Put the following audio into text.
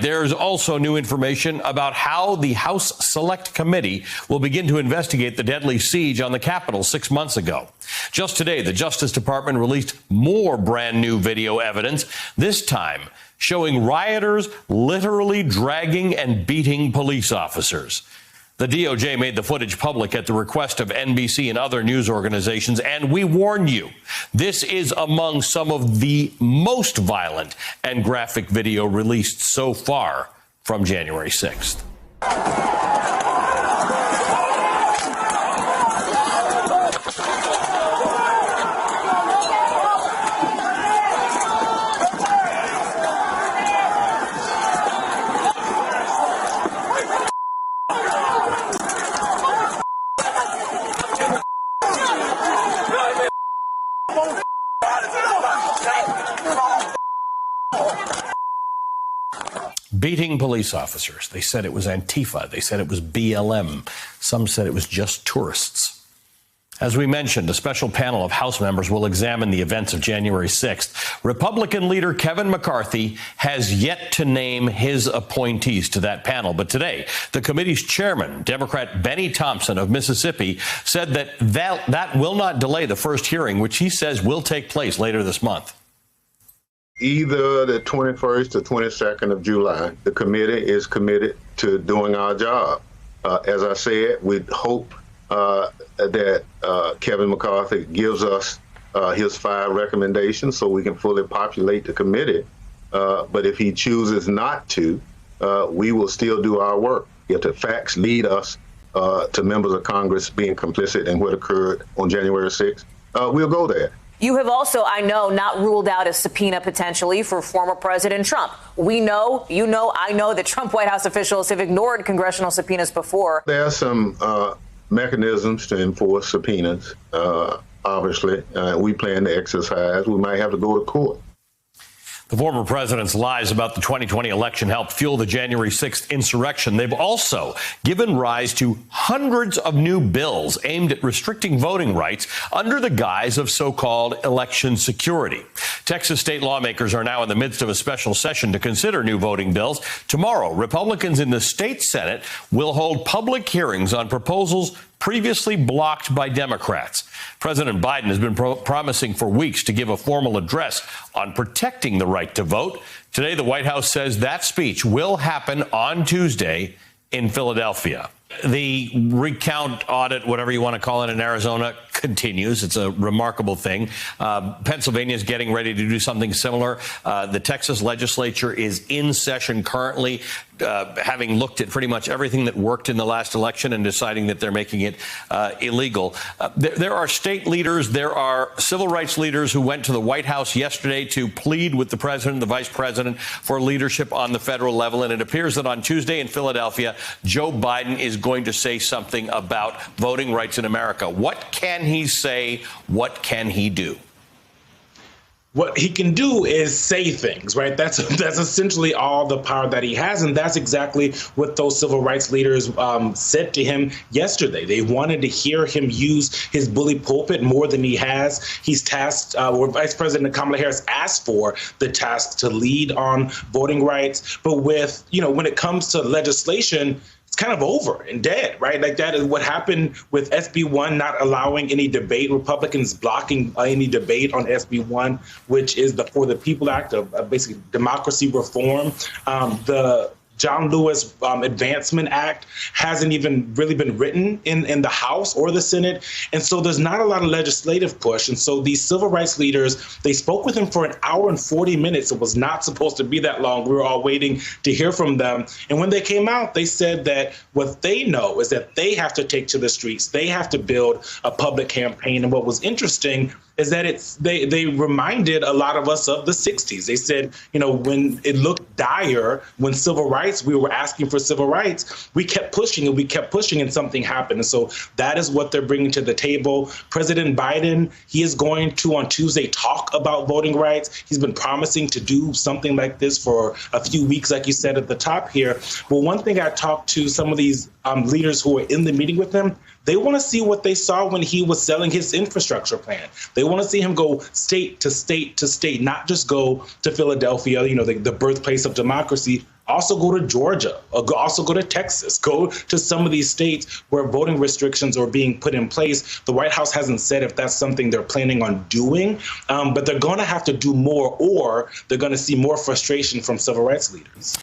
Tonight, there's also new information about how the House Select Committee will begin to investigate the deadly siege on the Capitol 6 months ago. Just today, the Justice Department released more brand new video evidence, this time showing rioters literally dragging and beating police officers. The DOJ made the footage public at the request of NBC and other news organizations, and we warn you, this is among some of the most violent and graphic video released so far from January 6th. Beating police officers. They said it was Antifa. They said it was BLM. Some said it was just tourists. As we mentioned, a special panel of House members will examine the events of January 6th. Republican leader Kevin McCarthy has yet to name his appointees to that panel. But today, the committee's chairman, Democrat Benny Thompson of Mississippi, said that will not delay the first hearing, which he says will take place later this month. Either the 21st or 22nd of July, the committee is committed to doing our job. As I said, we hope that Kevin McCarthy gives us his 5 recommendations so we can fully populate the committee. But if he chooses not to, we will still do our work. If the facts lead us to members of Congress being complicit in what occurred on January 6th, we'll go there. You have also, I know, not ruled out a subpoena potentially for former President Trump. We know, you know, I know that Trump White House officials have ignored congressional subpoenas before. There are some mechanisms to enforce subpoenas. Obviously, we plan to exercise. We might have to go to court. The former president's lies about the 2020 election helped fuel the January 6th insurrection. They've also given rise to hundreds of new bills aimed at restricting voting rights under the guise of so-called election security. Texas state lawmakers are now in the midst of a special session to consider new voting bills. Tomorrow, Republicans in the state Senate will hold public hearings on proposals previously blocked by Democrats. President Biden has been promising for weeks to give a formal address on protecting the right to vote. Today, the White House says that speech will happen on Tuesday in Philadelphia. The recount audit, whatever you want to call it, in Arizona continues. It's a remarkable thing. Pennsylvania is getting ready to do something similar. The Texas legislature is in session currently, having looked at pretty much everything that worked in the last election and deciding that they're making it illegal. There are state leaders, there are civil rights leaders who went to the White House yesterday to plead with the president, the vice president, for leadership on the federal level. And it appears that on Tuesday in Philadelphia, Joe Biden is going to say something about voting rights in America. What can he say? What can he do? What he can do is say things, right? That's essentially all the power that he has. And that's exactly what those civil rights leaders said to him yesterday. They wanted to hear him use his bully pulpit more than he has. He's tasked, or Vice President Kamala Harris asked for the task to lead on voting rights. But with, when it comes to legislation, it's kind of over and dead, right? Like that is what happened with SB1, not allowing any debate, Republicans blocking any debate on SB1, which is the For the People Act of basically democracy reform. The John Lewis Advancement Act hasn't even really been written in the House or the Senate. And so there's not a lot of legislative push. And so these civil rights leaders, they spoke with him for an hour and 40 minutes. It was not supposed to be that long. We were all waiting to hear from them. And when they came out, they said that what they know is that they have to take to the streets. They have to build a public campaign. And what was interesting is that they reminded a lot of us of the 60s. They said, when it looked dire, when we were asking for civil rights, we kept pushing and something happened. And so that is what they're bringing to the table. President Biden, he is going to on Tuesday talk about voting rights. He's been promising to do something like this for a few weeks, like you said at the top here. But one thing I talked to some of these leaders who were in the meeting with him, they want to see what they saw when he was selling his infrastructure plan. They want to see him go state to state to state, not just go to Philadelphia, the birthplace of democracy, Also go to Georgia, or also go to Texas, go to some of these states where voting restrictions are being put in place. The White House hasn't said if that's something they're planning on doing, but they're going to have to do more, or they're going to see more frustration from civil rights leaders.